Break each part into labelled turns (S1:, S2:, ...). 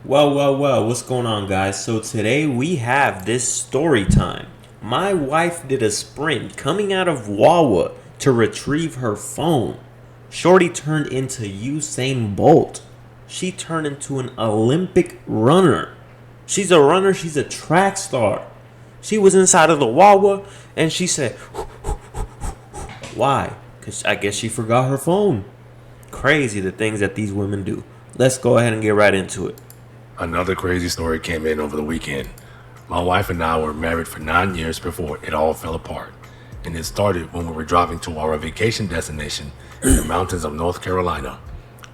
S1: Well, what's going on, guys? So today we have this story time. My wife did a sprint coming out of Wawa to retrieve her phone. Shorty turned into Usain Bolt. She turned into an Olympic runner. She's a runner, she's a track star. She was inside of the Wawa and she said, why? Because I guess she forgot her phone. Crazy the things that these women do. Let's go ahead and get right into it.
S2: Another crazy story came in over the weekend. My wife and I were married for 9 years before it all fell apart. And it started when we were driving to our vacation destination in the mountains of North Carolina.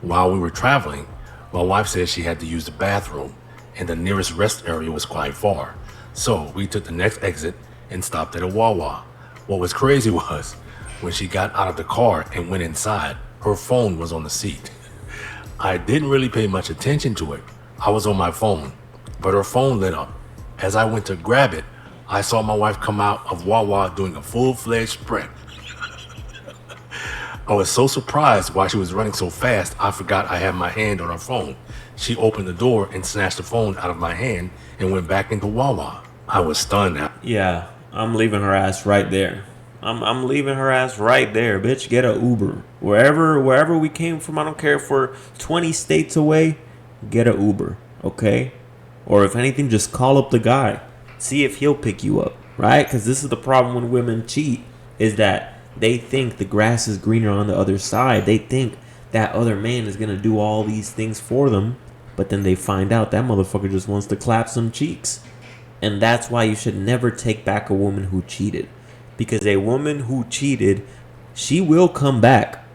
S2: While we were traveling, my wife said she had to use the bathroom, and the nearest rest area was quite far. So we took the next exit and stopped at a Wawa. What was crazy was, when she got out of the car and went inside, her phone was on the seat. I didn't really pay much attention to it. I was on my phone, but her phone lit up. As I went to grab it, I saw my wife come out of Wawa doing a full-fledged sprint. I was so surprised why she was running so fast, I forgot I had my hand on her phone. She opened the door and snatched the phone out of my hand and went back into Wawa. I was stunned.
S1: Yeah, I'm leaving her ass right there. I'm leaving her ass right there, bitch. Get a Uber. Wherever we came from, I don't care if we're 20 states away, get a Uber, okay? Or if anything, just call up the guy. See if he'll pick you up, right? Cuz this is the problem when women cheat is that they think the grass is greener on the other side. They think that other man is going to do all these things for them, but then they find out that motherfucker just wants to clap some cheeks. And that's why you should never take back a woman who cheated. Because a woman who cheated, she will come back.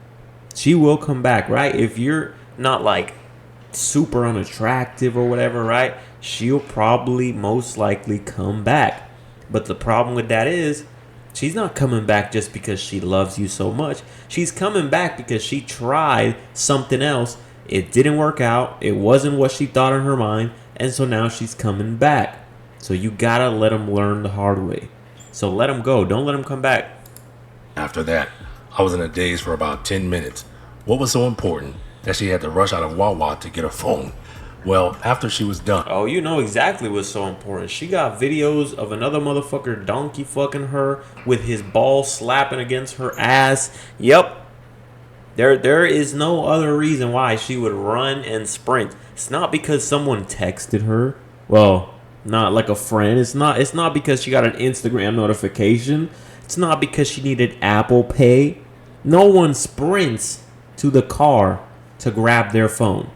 S1: She will come back, right? If you're not like super unattractive or whatever, right? She'll probably most likely come back. But the problem with that is, she's not coming back just because she loves you so much. She's coming back because she tried something else. It didn't work out. It wasn't what she thought in her mind. And so now she's coming back. So you gotta let them learn the hard way. So let them go. Don't let them come back.
S2: After that, I was in a daze for about 10 minutes. What was so important that she had to rush out of Wawa to get her phone? Well, after she was done,
S1: Oh, you know exactly what's so important. She got videos of another motherfucker donkey fucking her with his ball slapping against her ass. Yep. There is no other reason why she would run and sprint. It's not because someone texted her. Well, not like a friend. It's not because she got an Instagram notification. It's not because she needed Apple Pay. No one sprints to the car to grab their phone.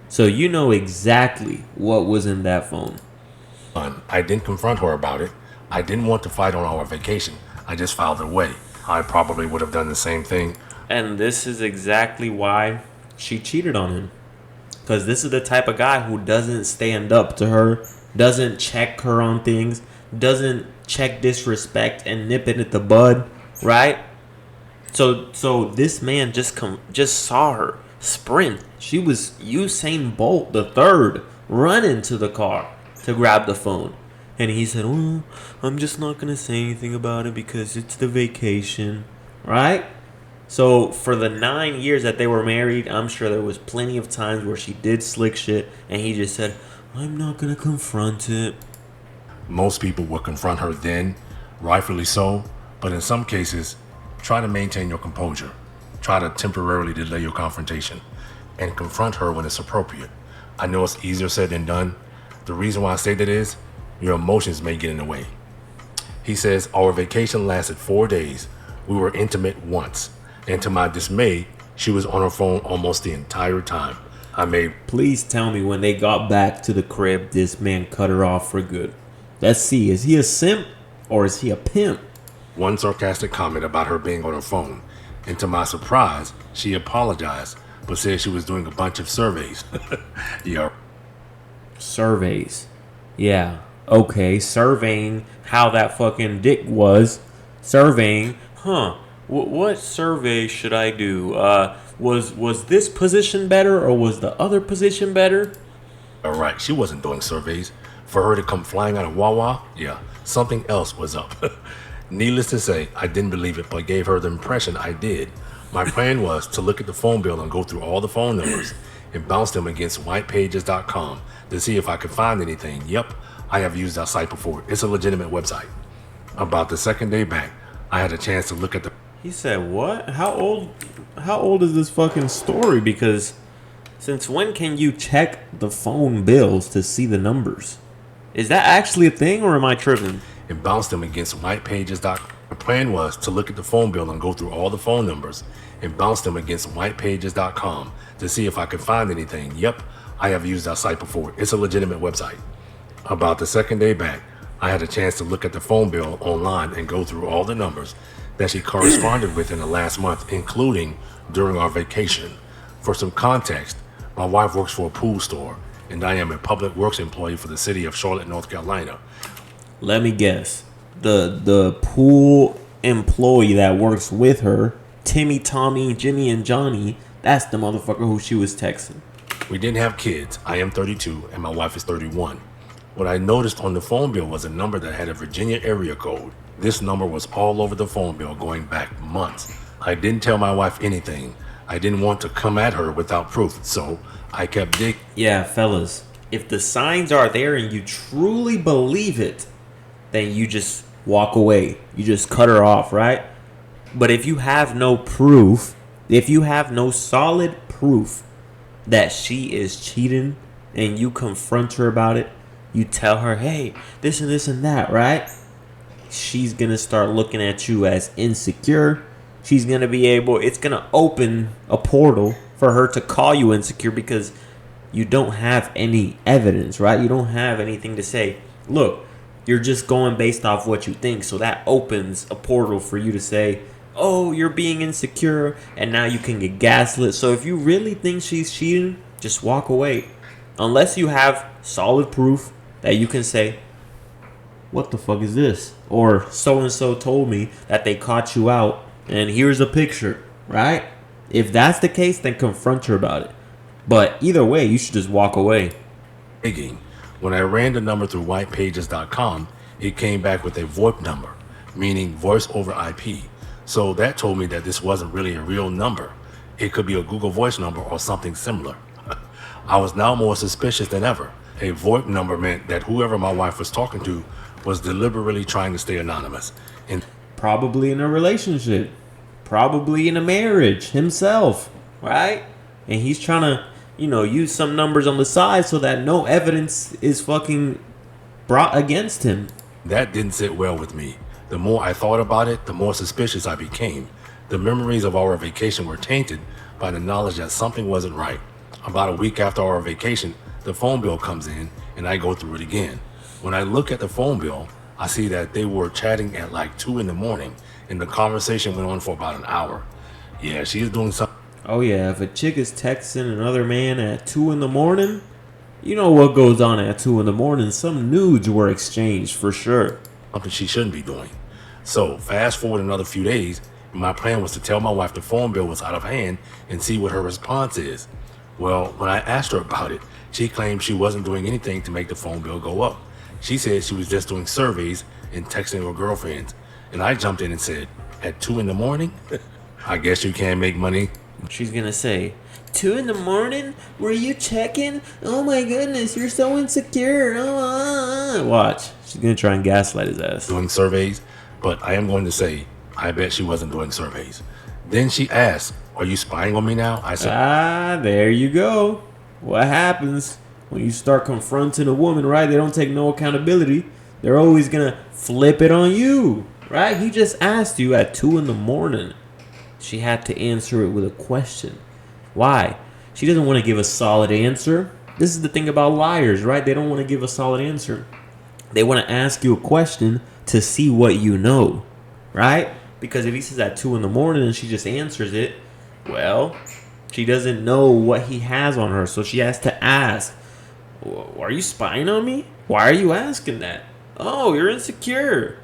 S1: So you know exactly what was in that phone.
S2: I didn't confront her about it. I didn't want to fight on our vacation. I just filed away. I probably would have done the same thing.
S1: And this is exactly why she cheated on him. Because this is the type of guy who doesn't stand up to her, doesn't check her on things, doesn't check disrespect and nip it at the bud, right? So this man just saw her sprint. She was Usain Bolt the third running to the car to grab the phone. And he said, "Well, I'm just not gonna say anything about it because it's the vacation." Right? So for the 9 years that they were married, I'm sure there was plenty of times where she did slick shit and he just said, "I'm not gonna confront it."
S2: Most people would confront her then, rightfully so, but in some cases, try to maintain your composure. Try to temporarily delay your confrontation and confront her when it's appropriate. I know it's easier said than done. The reason why I say that is your emotions may get in the way. He says, our vacation lasted 4 days. We were intimate once. And to my dismay, she was on her phone almost the entire time. I made
S1: Please tell me when they got back to the crib, this man cut her off for good. Let's see, is he a simp or is he a pimp?
S2: one sarcastic comment about her being on her phone. And to my surprise, she apologized, but said she was doing a bunch of surveys. Yeah,
S1: Surveys. Yeah. Okay. Surveying how that fucking dick was. Surveying. Huh. What survey should I do? Was this position better or was the other position better?
S2: all right, she wasn't doing surveys. For her to come flying out of Wawa, yeah, something else was up. Needless to say, I didn't believe it, but gave her the impression I did. My plan was to look at the phone bill and go through all the phone numbers and bounced them against whitepages.com to see if I could find anything. Yep, I have used that site before. It's a legitimate website. About the second day back, I had a chance to look at the...
S1: He said, what? How old is this fucking story? Because since when can you check the phone bills to see the numbers? Is that actually a thing, or am I tripping?
S2: And bounced them against whitepages.com. The plan was to look at the phone bill and go through all the phone numbers and bounce them against whitepages.com to see if I could find anything. Yep, I have used that site before. It's a legitimate website. About the second day back, I had a chance to look at the phone bill online and go through all the numbers that she corresponded with in the last month, including during our vacation. For some context, my wife works for a pool store, and I am a public works employee for the city of Charlotte, North Carolina.
S1: Let me guess. The pool employee that works with her, Timmy, Tommy, Jimmy, and Johnny, that's the motherfucker who she was texting.
S2: We didn't have kids. I am 32 and my wife is 31. What I noticed on the phone bill was a number that had a Virginia area code. This number was all over the phone bill going back months. I didn't tell my wife anything. I didn't want to come at her without proof, so I kept digging.
S1: Yeah, fellas, if the signs are there and you truly believe it, then you just walk away. You just cut her off, right? But if you have no proof, if you have no solid proof that she is cheating and you confront her about it, you tell her, hey, this and this and that, right? She's going to start looking at you as insecure. She's going to be able, it's going to open a portal for her to call you insecure because you don't have any evidence, right? You don't have anything to say. Look, you're just going based off what you think. So that opens a portal for you to say, oh, you're being insecure, and now you can get gaslit. So if you really think she's cheating, just walk away. Unless you have solid proof that you can say, what the fuck is this? Or so-and-so told me that they caught you out, and here's a picture, right? If that's the case, then confront her about it. But either way, you should just walk away.
S2: When I ran the number through whitepages.com, it came back with a VoIP number, meaning voice over IP. So that told me that this wasn't really a real number. It could be a Google Voice number or something similar. I was now more suspicious than ever. A VoIP number meant that whoever my wife was talking to was deliberately trying to stay anonymous. And
S1: probably in a relationship, probably in a marriage himself, right? And he's trying to, use some numbers on the side so that no evidence is fucking brought against him.
S2: That didn't sit well with me. The more I thought about it, the more suspicious I became. The memories of our vacation were tainted by the knowledge that something wasn't right. About a week after our vacation, the phone bill comes in and I go through it again. When I look at the phone bill, I see that they were chatting at like 2 in the morning and the conversation went on for about an hour. Yeah, she's doing something.
S1: Oh yeah, if a chick is texting another man at 2 in the morning, you know what goes on at 2 in the morning. Some nudes were exchanged for sure.
S2: Something she shouldn't be doing. So fast forward another few days, and my plan was to tell my wife the phone bill was out of hand and see what her response is. Well, when I asked her about it, she claimed she wasn't doing anything to make the phone bill go up. She said she was just doing surveys and texting her girlfriends. And I jumped in and said, at 2 in the morning? I guess you can't make money.
S1: She's gonna say, 2 in the morning? Were you checking? Oh my goodness, you're so insecure. Watch. She's gonna try and gaslight his ass.
S2: Doing surveys, but I am going to say, I bet she wasn't doing surveys. Then she asked, are you spying on me now? I said,
S1: there you go. What happens when you start confronting a woman, right? They don't take no accountability. They're always gonna flip it on you, right? He just asked you at 2 in the morning. She had to answer it with a question. Why? She doesn't want to give a solid answer. This is the thing about liars, right? They don't want to give a solid answer. They want to ask you a question to see what you know, right? Because if he says at 2 in the morning and she just answers it, well, she doesn't know what he has on her. So she has to ask, are you spying on me? Why are you asking that? Oh, you're insecure.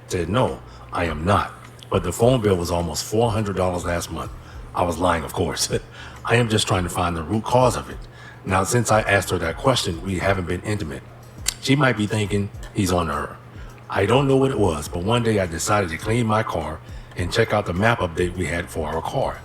S2: I said, no, I am not. But the phone bill was almost $400 last month. I was lying, of course. I am just trying to find the root cause of it. Now, since I asked her that question, we haven't been intimate. She might be thinking he's on to her. I don't know what it was, but one day I decided to clean my car and check out the map update we had for our car.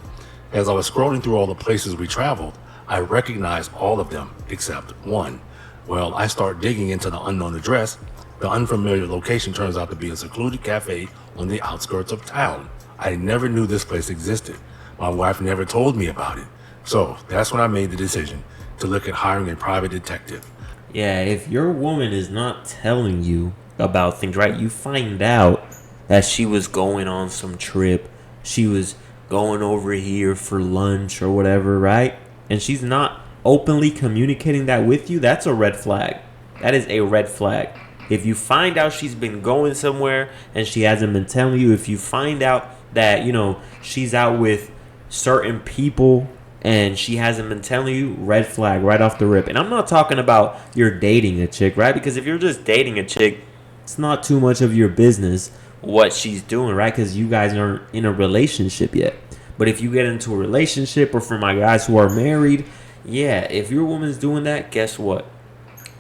S2: As I was scrolling through all the places we traveled, I recognized all of them except one. Well, I start digging into the unknown address. The unfamiliar location turns out to be a secluded cafe on the outskirts of town. I never knew this place existed. My wife never told me about it. So that's when I made the decision to look at hiring a private detective.
S1: Yeah, if your woman is not telling you about things, right? You find out that she was going on some trip, she was going over here for lunch or whatever, right? And she's not openly communicating that with you, that's a red flag. That is a red flag. If you find out she's been going somewhere and she hasn't been telling you, if you find out that, she's out with certain people and she hasn't been telling you, red flag right off the rip. And I'm not talking about you're dating a chick, right? Because if you're just dating a chick, it's not too much of your business what she's doing, right? Because you guys aren't in a relationship yet. But if you get into a relationship, or for my guys who are married, yeah, if your woman's doing that, guess what?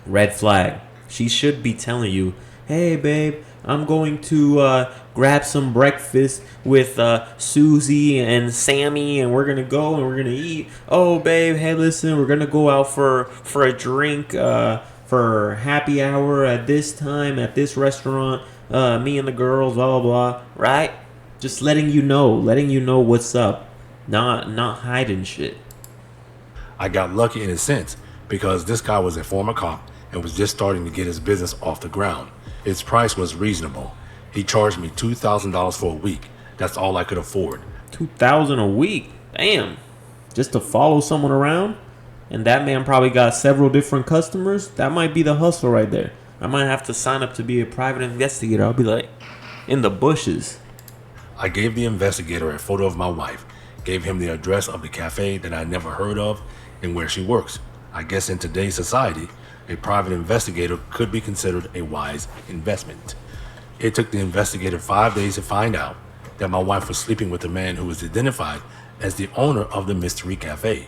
S1: Red flag. She should be telling you, hey, babe, I'm going to grab some breakfast with Susie and Sammy, and we're going to go and we're going to eat. Oh, babe, hey, listen, we're going to go out for a drink for happy hour at this time at this restaurant. Me and the girls, blah, blah, blah, right? Just letting you know what's up. Not hiding shit.
S2: I got lucky in a sense because this guy was a former cop and was just starting to get his business off the ground. His price was reasonable. He charged me $2,000 for a week. That's all I could afford.
S1: $2,000 a week? Damn. Just to follow someone around? And that man probably got several different customers? That might be the hustle right there. I might have to sign up to be a private investigator. I'll be like, in the bushes.
S2: I gave the investigator a photo of my wife, gave him the address of the cafe that I never heard of and where she works. I guess in today's society, a private investigator could be considered a wise investment. It took the investigator 5 days to find out that my wife was sleeping with a man who was identified as the owner of the Mystery Cafe.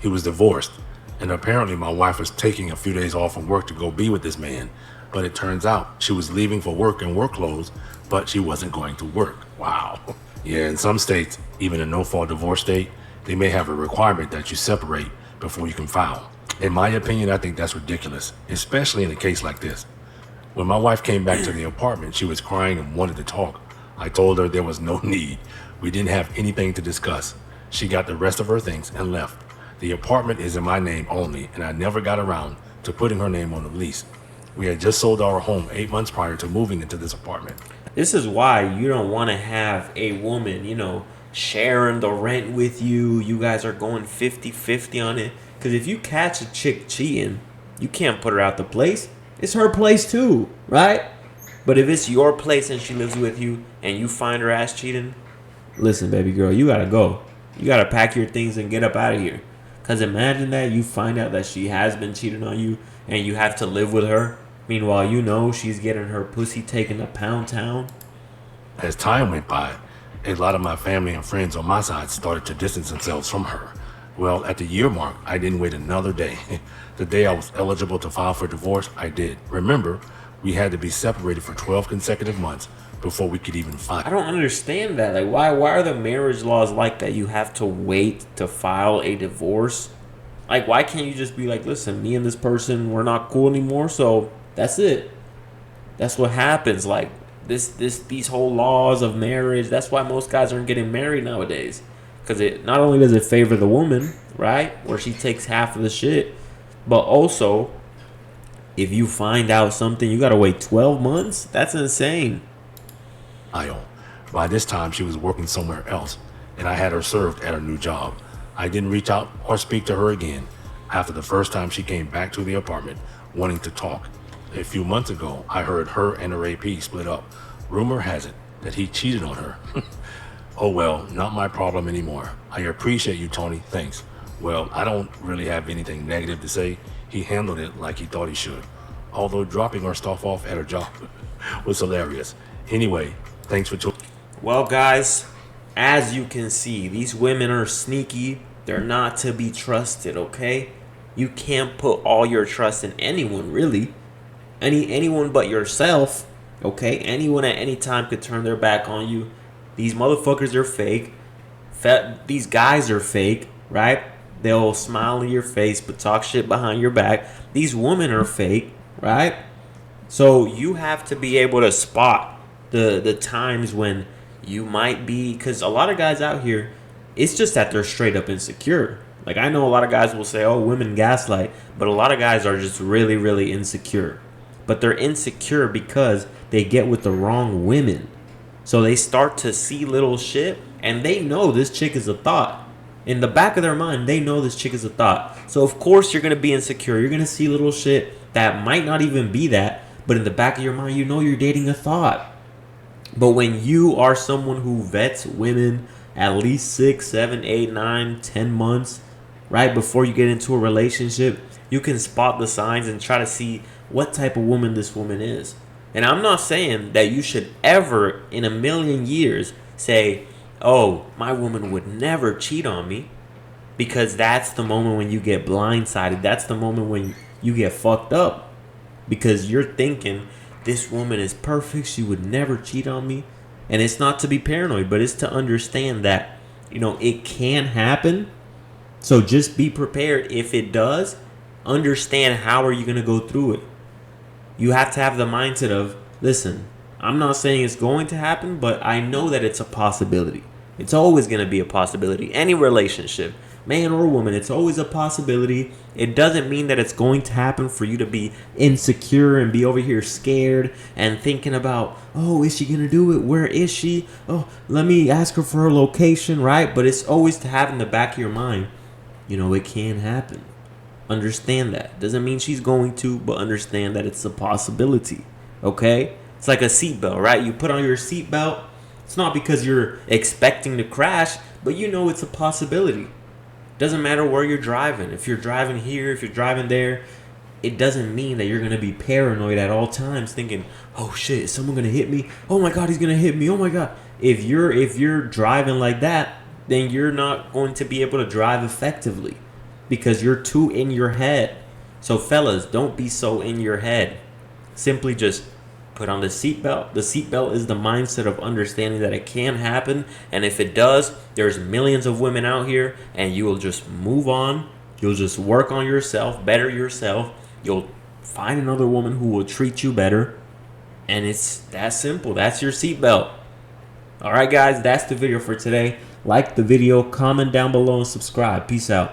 S2: He was divorced, and apparently my wife was taking a few days off from work to go be with this man, but it turns out she was leaving for work in work clothes, but she wasn't going to work. Wow. Yeah, in some states, even a no-fault divorce state, they may have a requirement that you separate before you can file. In my opinion, I think that's ridiculous, especially in a case like this. When my wife came back to the apartment, she was crying and wanted to talk. I told her there was no need. We didn't have anything to discuss. She got the rest of her things and left. The apartment is in my name only, and I never got around to putting her name on the lease. We had just sold our home 8 months prior to moving into this apartment.
S1: This is why you don't want to have a woman, sharing the rent with you. You guys are going 50-50 on it. Because if you catch a chick cheating, you can't put her out the place. It's her place too, right? But if it's your place and she lives with you and you find her ass cheating, listen, baby girl, you gotta go. You gotta pack your things and get up out of here. Because imagine that you find out that she has been cheating on you and you have to live with her. Meanwhile, she's getting her pussy taken to Pound Town.
S2: As time went by, a lot of my family and friends on my side started to distance themselves from her. Well, at the year mark, I didn't wait another day. The day I was eligible to file for divorce, I did. Remember, we had to be separated for 12 consecutive months before we could even file.
S1: I don't understand that. Like, why are the marriage laws like that? You have to wait to file a divorce? Like, why can't you just be like, listen, me and this person, we're not cool anymore, so that's it. That's what happens. Like, these whole laws of marriage, that's why most guys aren't getting married nowadays. Because it not only does it favor the woman, right, where she takes half of the shit, but also, if you find out something, you gotta wait 12 months? That's insane.
S2: By this time, she was working somewhere else, and I had her served at her new job. I didn't reach out or speak to her again after the first time she came back to the apartment wanting to talk. A few months ago, I heard her and her AP split up. Rumor has it that he cheated on her. Oh well, not my problem anymore. I appreciate you, Tony, thanks. Well, I don't really have anything negative to say. He handled it like he thought he should. Although dropping our stuff off at her job was hilarious. Anyway, thanks for tuning.
S1: Well, guys, as you can see, these women are sneaky. They're not to be trusted, okay? You can't put all your trust in anyone, really. Anyone but yourself, okay? Anyone at any time could turn their back on you. These motherfuckers are fake. These guys are fake, right? They'll smile in your face but talk shit behind your back. These women are fake, right? So you have to be able to spot the times when you might be, because a lot of guys out here, it's just that they're straight up insecure. Like, I know a lot of guys will say, oh, women gaslight, but a lot of guys are just really, really insecure. But they're insecure because they get with the wrong women. So they start to see little shit, and they know this chick is a thought. In the back of their mind, they know this chick is a thought. So of course you're going to be insecure. You're going to see little shit that might not even be that, but in the back of your mind, you know you're dating a thought. But when you are someone who vets women at least 6, 7, 8, 9, 10 months, right before you get into a relationship, you can spot the signs and try to see what type of woman this woman is. And I'm not saying that you should ever in a million years say, oh, my woman would never cheat on me, because that's the moment when you get blindsided. That's the moment when you get fucked up, because you're thinking this woman is perfect, she would never cheat on me. And it's not to be paranoid, but it's to understand that, it can happen. So just be prepared. If it does, understand how are you going to go through it. You have to have the mindset of, listen, I'm not saying it's going to happen, but I know that it's a possibility. It's always going to be a possibility. Any relationship, man or woman, it's always a possibility. It doesn't mean that it's going to happen for you to be insecure and be over here scared and thinking about, oh, is she going to do it? Where is she? Oh, let me ask her for her location, right? But it's always to have in the back of your mind, it can happen. Understand that. Doesn't mean she's going to, but understand that it's a possibility. Okay? It's like a seatbelt, right? You put on your seatbelt. It's not because you're expecting to crash, but it's a possibility. Doesn't matter where you're driving. If you're driving here, if you're driving there, it doesn't mean that you're going to be paranoid at all times thinking, oh shit, is someone going to hit me? Oh my God, he's going to hit me. Oh my God. If you're driving like that, then you're not going to be able to drive effectively because you're too in your head. So fellas, don't be so in your head. Simply just put on the seatbelt. The seatbelt is the mindset of understanding that it can happen. And if it does, there's millions of women out here, and you will just move on. You'll just work on yourself, better yourself. You'll find another woman who will treat you better. And it's that simple. That's your seatbelt. All right, guys, that's the video for today. Like the video, comment down below, and subscribe. Peace out.